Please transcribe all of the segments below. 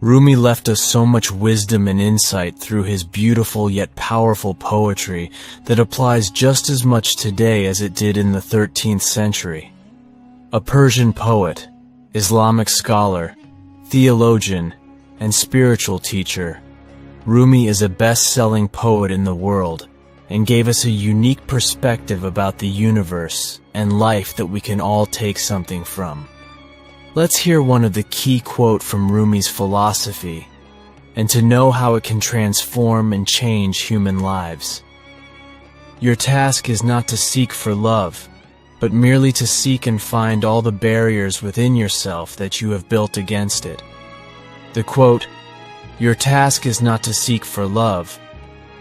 Rumi left us so much wisdom and insight through his beautiful yet powerful poetry that applies just as much today as it did in the 13th century. A Persian poet, Islamic scholar, theologian, and spiritual teacher, Rumi is a best-selling poet in the world and gave us a unique perspective about the universe and life that we can all take something from. Let's hear one of the key quotes from Rumi's philosophy, and to know how it can transform and change human lives. Your task is not to seek for love, but merely to seek and find all the barriers within yourself that you have built against it. The quote, "Your task is not to seek for love,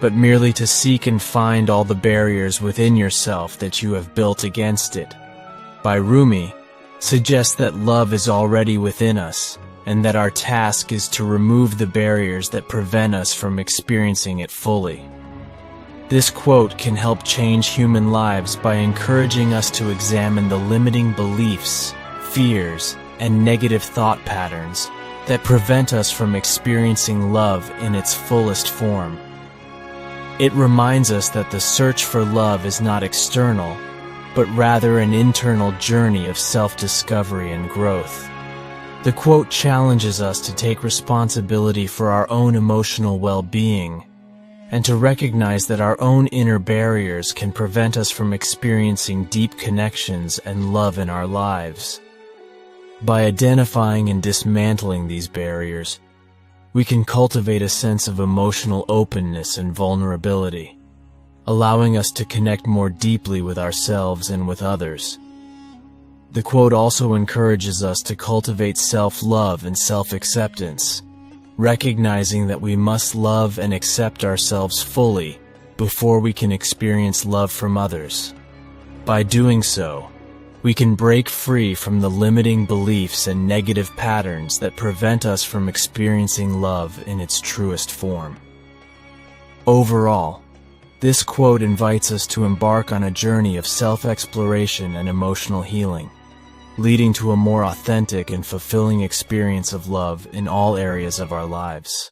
but merely to seek and find all the barriers within yourself that you have built against it," by Rumi, suggests that love is already within us, and that our task is to remove the barriers that prevent us from experiencing it fully. This quote can help change human lives by encouraging us to examine the limiting beliefs, fears, and negative thought patterns that prevent us from experiencing love in its fullest form. It reminds us that the search for love is not external, but rather an internal journey of self-discovery and growth. The quote challenges us to take responsibility for our own emotional well-being, and to recognize that our own inner barriers can prevent us from experiencing deep connections and love in our lives. By identifying and dismantling these barriers, we can cultivate a sense of emotional openness and vulnerability, allowing us to connect more deeply with ourselves and with others. The quote also encourages us to cultivate self-love and self-acceptance, recognizing that we must love and accept ourselves fully before we can experience love from others. By doing so, we can break free from the limiting beliefs and negative patterns that prevent us from experiencing love in its truest form. Overall, this quote invites us to embark on a journey of self-exploration and emotional healing, leading to a more authentic and fulfilling experience of love in all areas of our lives.